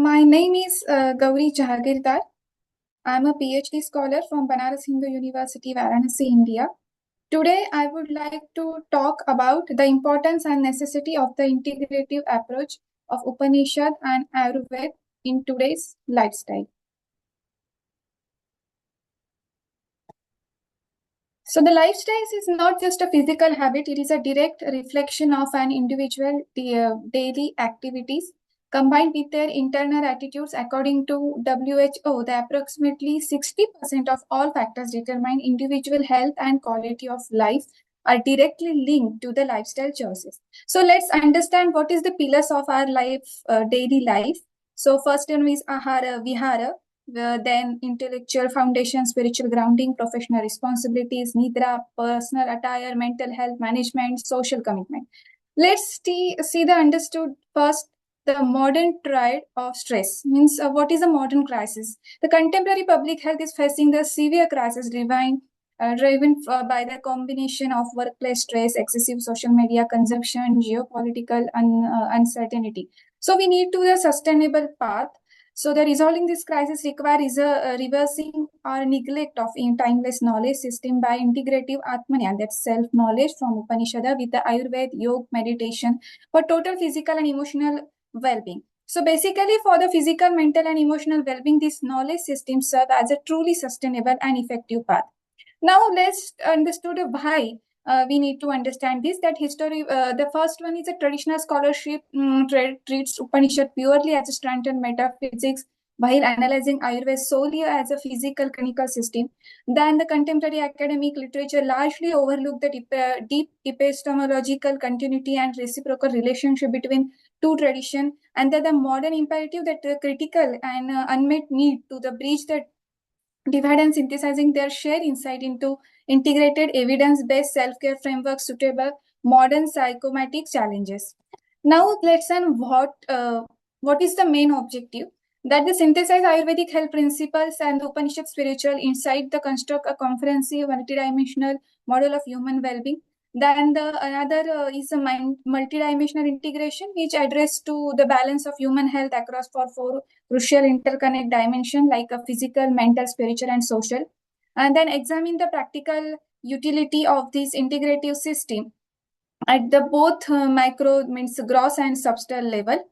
My name is Gauri Jahagirdar. I am a PhD scholar from Banaras Hindu University, Varanasi, India. Today, I would like to talk about the importance and necessity of the integrative approach of Upanishad and Ayurveda in today's lifestyle. So, the lifestyle is not just a physical habit, it is a direct reflection of an individual daily activities combined with their internal attitudes. According to WHO, the approximately 60% of all factors determine individual health and quality of life are directly linked to the lifestyle choices. So let's understand what is the pillars of our life, daily life. So first one is ahara, vihara, then intellectual foundation, spiritual grounding, professional responsibilities, nidra, personal attire, mental health management, social commitment. Let's see the understood first. The modern triad of stress means what is a modern crisis? The contemporary public health is facing the severe crisis driven by the combination of workplace stress, excessive social media consumption, geopolitical uncertainty. So we need to a sustainable path. So the resolving this crisis requires reversing or neglect of timeless knowledge system by integrative Atmanya, that's self-knowledge from Upanishad with the Ayurveda, yoga, meditation for total physical and emotional well-being. So basically for the physical, mental and emotional well-being, this knowledge system serve as a truly sustainable and effective path. Now let's understood why we need to understand this. That history, the first one is a traditional scholarship treats Upanishad purely as a standard metaphysics while analyzing Ayurveda solely as a physical clinical system. Then the contemporary academic literature largely overlooked the deep epistemological continuity and reciprocal relationship between two traditions, and that the modern imperative that critical and unmet need to the bridge that divide and synthesizing their shared insight into integrated evidence-based self-care frameworks suitable modern psychomatic challenges. Now let's learn what is the main objective. That the synthesize Ayurvedic health principles and the Upanishad spiritual insight, the construct a comprehensive multidimensional model of human well-being. Then the another is a multidimensional integration, which address to the balance of human health across four crucial interconnect dimension like a physical, mental, spiritual, and social. And then examine the practical utility of this integrative system at the both micro means gross and subtle level.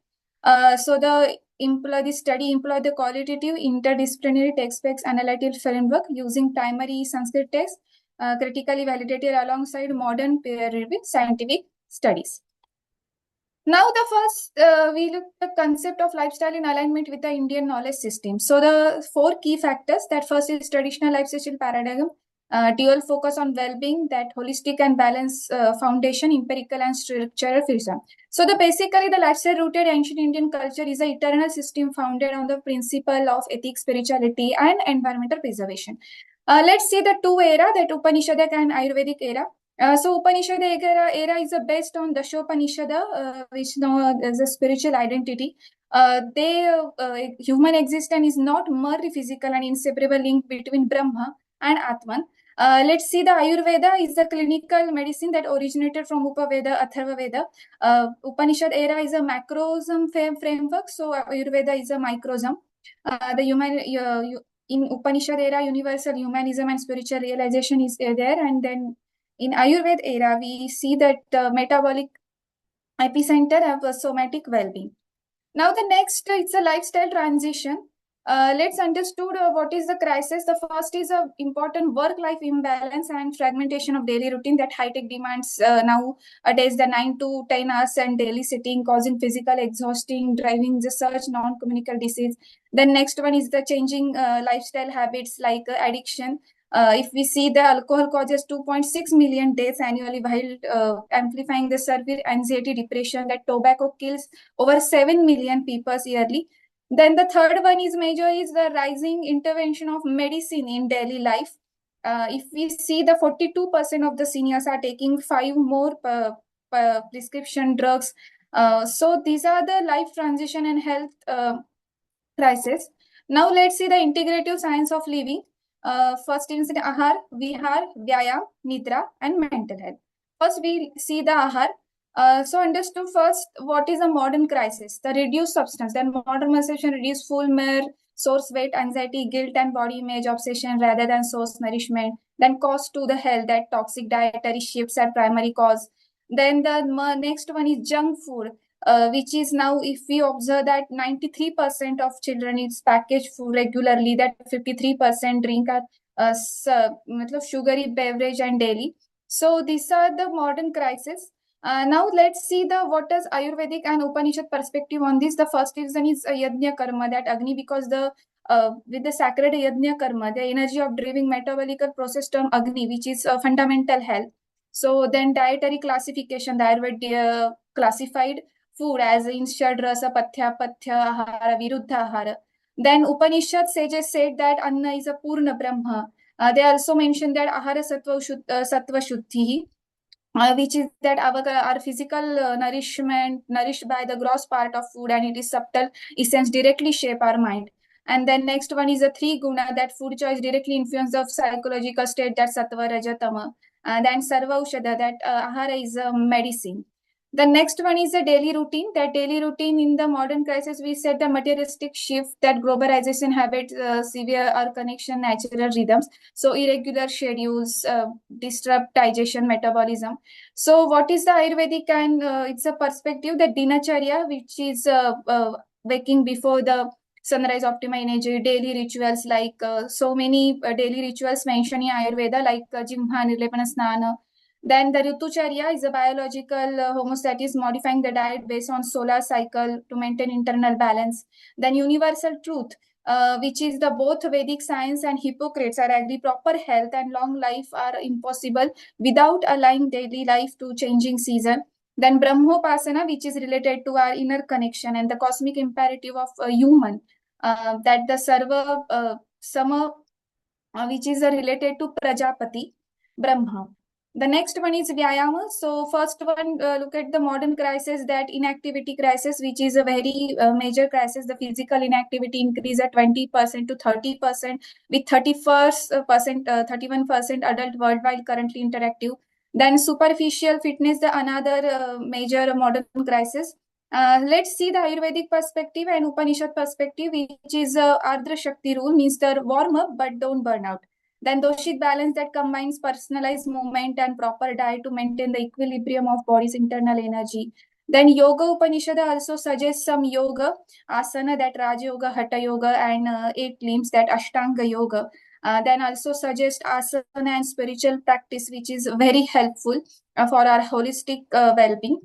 So the study employ the qualitative interdisciplinary text-based analytical framework using primary Sanskrit text, critically validated alongside modern peer-reviewed scientific studies. Now, the first, we look at the concept of lifestyle in alignment with the Indian knowledge system. So, the four key factors, that first is traditional lifestyle paradigm, dual focus on well-being, that holistic and balanced foundation, empirical and structural wisdom. So, basically the lifestyle rooted ancient Indian culture is an eternal system founded on the principle of ethics, spirituality, and environmental preservation. Let's see the two era, that Upanishadic and Ayurvedic era. So Upanishad era is based on Dashopanishad, which known as a spiritual identity. Human existence is not merely physical and inseparable link between Brahma and Atman. Let's see the Ayurveda is the clinical medicine that originated from Upaveda, Atharva Veda. Upanishad era is a macrosm framework, so Ayurveda is a microsm. The human in Upanishad era, universal humanism and spiritual realization is there, and then in Ayurveda era, we see that metabolic epicenter of somatic well-being. Now the next, it's a lifestyle transition. Let's understood what is the crisis. The first is a important work-life imbalance and fragmentation of daily routine that high-tech demands nowadays the 9 to 10 hours and daily sitting causing physical exhausting, driving the surge, non-communicable disease. Then next one is the changing lifestyle habits like addiction. If we see the alcohol causes 2.6 million deaths annually while amplifying the severe anxiety, depression, that tobacco kills over 7 million people yearly. Then the third one is major is the rising intervention of medicine in daily life. If we see the 42% of the seniors are taking 5 more prescription drugs. So these are the life transition and health crisis. Now let's see the integrative science of living. First is the Ahar, Vihar, Vyayam, Nidra, and mental health. First, we see the Ahar. So understood first, what is a modern crisis? The reduced substance. Then modern malnutrition, reduced full mere, source weight, anxiety, guilt, and body image obsession rather than source nourishment. Then cost to the health, that toxic dietary shifts are primary cause. Then the next one is junk food, which is now, if we observe that 93% of children eat packaged food regularly, that 53% drink sugary beverage and daily. So these are the modern crises. Now let's see the what is Ayurvedic and Upanishad perspective on this. The first reason is Yajna Karma, that Agni, because the with the sacred Yajna Karma, the energy of driving metabolical process term Agni, which is fundamental health. So then dietary classification, the Ayurveda classified food as in Shadrasa, Pathya, Ahara, Viruddha Ahara. Then Upanishad sages said that Anna is a Purna Brahma. They also mentioned that Ahara Sattva Shuddhi, which is that our physical nourishment nourished by the gross part of food, and it is subtle essence directly shape our mind. And then next one is a three guna, that food choice directly influence the psychological state, that sattva rajatama. And then sarva ushada, that ahara is a medicine. The next one is a daily routine. That daily routine in the modern crisis, we said the materialistic shift, that globalization habits, severe our connection, natural rhythms. So irregular schedules disrupt digestion, metabolism. So what is the Ayurvedic? And it's a perspective that dinacharya, which is waking before the sunrise, optima energy, daily rituals, like so many daily rituals mentioned in Ayurveda, like Jimha, Nirlepana Snana. Then the Ritucharya is a biological homeostasis, modifying the diet based on solar cycle to maintain internal balance. Then universal truth, which is the both Vedic science and Hippocrates are agree proper health and long life are impossible without aligning daily life to changing season. Then Brahmopasana, which is related to our inner connection and the cosmic imperative of a human, that the Sarva Sama, which is related to Prajapati, Brahma. The next one is Vyayama. So first one, look at the modern crisis, that inactivity crisis, which is a very major crisis. The physical inactivity increase at 20% to 30%, with 31% adult worldwide currently interactive. Then superficial fitness, the another major modern crisis. Let's see the Ayurvedic perspective and Upanishad perspective, which is Ardra Shakti rule, means the warm up but don't burn out. Then Doshik balance, that combines personalized movement and proper diet to maintain the equilibrium of body's internal energy. Then Yoga Upanishad also suggests some yoga, asana, that Raja Yoga, Hatha Yoga, and 8 limbs, that Ashtanga Yoga. Then also suggest asana and spiritual practice, which is very helpful for our holistic well-being.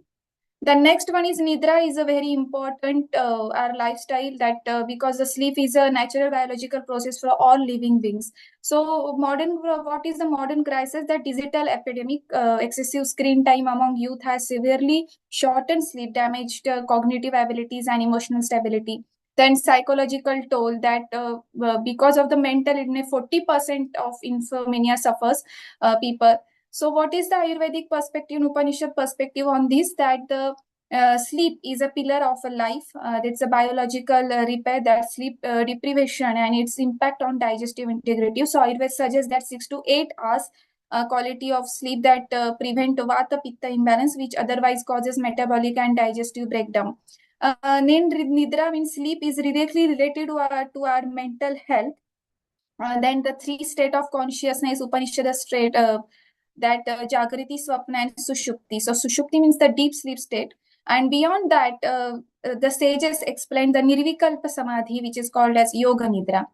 The next one is Nidra, is a very important our lifestyle, that because the sleep is a natural biological process for all living beings. So what is the modern crisis? That digital epidemic, excessive screen time among youth has severely shortened sleep, damaged cognitive abilities and emotional stability. Then psychological toll, that because of the mental illness, 40% of insomnia suffers people. So what is the Ayurvedic perspective and Upanishad perspective on this? That the sleep is a pillar of a life. It's a biological repair, that sleep deprivation and its impact on digestive integrity. So Ayurveda suggests that 6 to 8 hours quality of sleep, that prevent Vata Pitta imbalance, which otherwise causes metabolic and digestive breakdown. Named Nidra means sleep is directly related to our mental health. Then the three state of consciousness, Upanishad state, that Jagriti, Swapna, and Sushupti. So Sushupti means the deep sleep state. And beyond that, the sages explain the Nirvikalpa Samadhi, which is called as Yoga Nidra.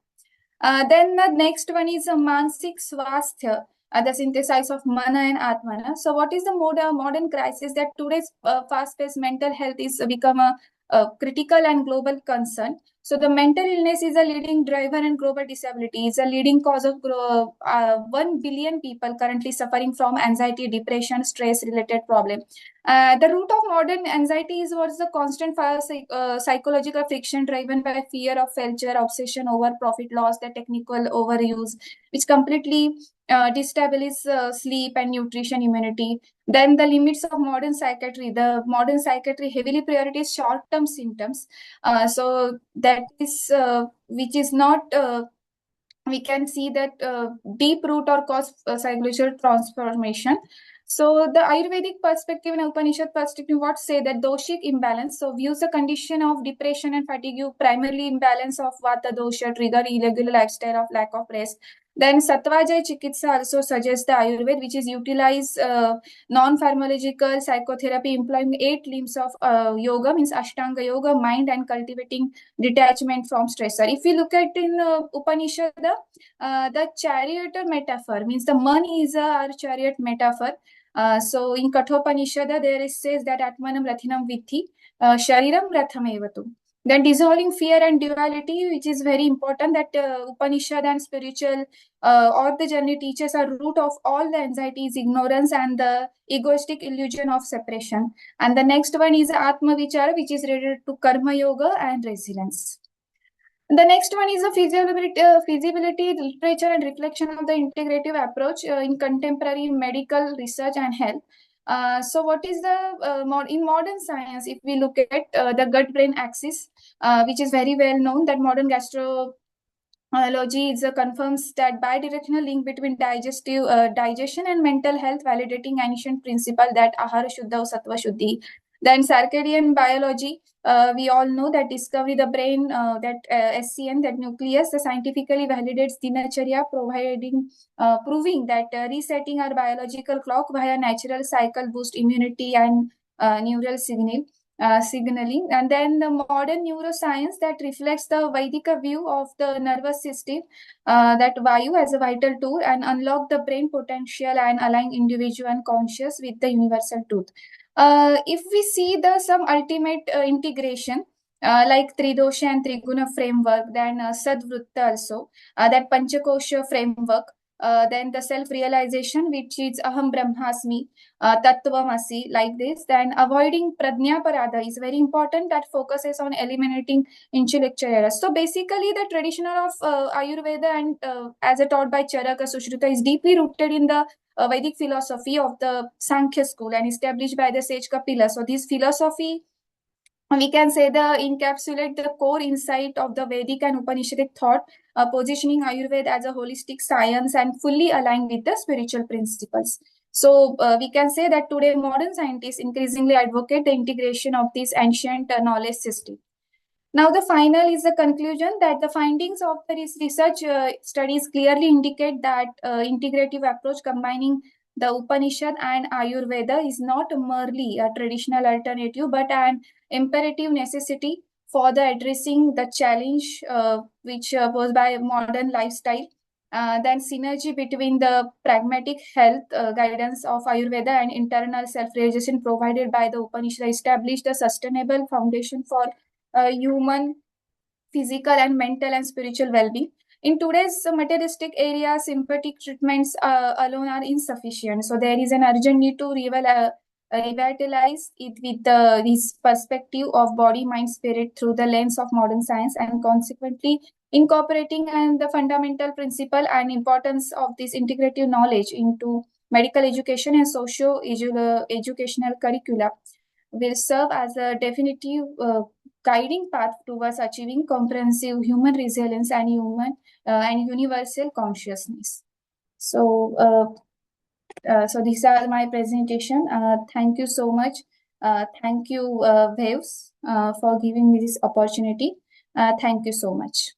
Then the next one is Mansik Swasthya, the synthesis of Mana and Atmana. So what is the modern crisis? That today's fast-paced mental health is become a critical and global concern. So the mental illness is a leading driver, and global disability is a leading cause of 1 billion people currently suffering from anxiety, depression, stress-related problem. The root of modern anxiety is what's the constant psychological friction driven by fear of failure, obsession over profit loss, the technical overuse, which completely destabilize sleep and nutrition, immunity. Then the limits of modern psychiatry. The modern psychiatry heavily prioritizes short-term symptoms. So that is which is not. We can see that deep root or cause psychological transformation. So the Ayurvedic perspective and Upanishad perspective, what say that doshic imbalance. So views the condition of depression and fatigue, primarily imbalance of vata dosha, trigger irregular lifestyle of lack of rest. Then Sattvajaya Chikitsa also suggests the Ayurveda, which is utilize non-pharmacological psychotherapy employing 8 limbs of yoga, means Ashtanga yoga, mind and cultivating detachment from stressor. If we look at in Upanishad, the charioteer metaphor means the man is our chariot metaphor. So in Kathopanishad, there it says that Atmanam Rathinam Vithi, Shariram Ratham Evatu. Then dissolving fear and duality, which is very important, that Upanishad and spiritual or the journey teaches a root of all the anxieties, ignorance, and the egoistic illusion of separation. And the next one is Atma Vichara, which is related to Karma Yoga and resilience. The next one is the feasibility, literature, and reflection of the integrative approach in contemporary medical research and health. So, what is the in modern science? If we look at the gut-brain axis, which is very well known, that modern gastroenterology is confirms that bidirectional link between digestion and mental health, validating ancient principle that ahara shuddha sattva shuddhi. Then circadian biology, we all know that discovery the brain, that SCN, that nucleus, scientifically validates dinacharya, proving that resetting our biological clock via natural cycle boost immunity and neural signaling. And then the modern neuroscience that reflects the Vedic view of the nervous system, that Vayu as a vital tool and unlock the brain potential and align individual conscious with the universal truth. If we see the some ultimate integration, like Tridosha and Triguna framework, then Sadvrutta also, that Panchakosha framework, then the self-realization, which is Aham Brahmasmi, Tattvamasi, like this. Then avoiding Pradnya Parada is very important, that focuses on eliminating intellectual errors. So basically, the traditional of Ayurveda and as a taught by Charaka Sushruta is deeply rooted in the Vedic philosophy of the Sankhya school and established by the sage Kapila. So this philosophy, we can say, the encapsulate the core insight of the Vedic and Upanishadic thought, positioning Ayurveda as a holistic science and fully aligned with the spiritual principles. So we can say that today modern scientists increasingly advocate the integration of this ancient knowledge system. Now, the final is the conclusion that the findings of the research studies clearly indicate that integrative approach combining the Upanishad and Ayurveda is not merely a traditional alternative, but an imperative necessity for the addressing the challenge which posed by modern lifestyle. Then synergy between the pragmatic health guidance of Ayurveda and internal self-realization provided by the Upanishad established a sustainable foundation for human physical and mental and spiritual well-being. In today's materialistic area, sympathetic treatments alone are insufficient. So there is an urgent need to revitalize it with this perspective of body, mind, spirit through the lens of modern science, and consequently incorporating and the fundamental principle and importance of this integrative knowledge into medical education and socio-educational curricula will serve as a definitive guiding path towards achieving comprehensive human resilience and and universal consciousness. So, so these are my presentation. Thank you so much. Thank you, Waves, for giving me this opportunity. Thank you so much.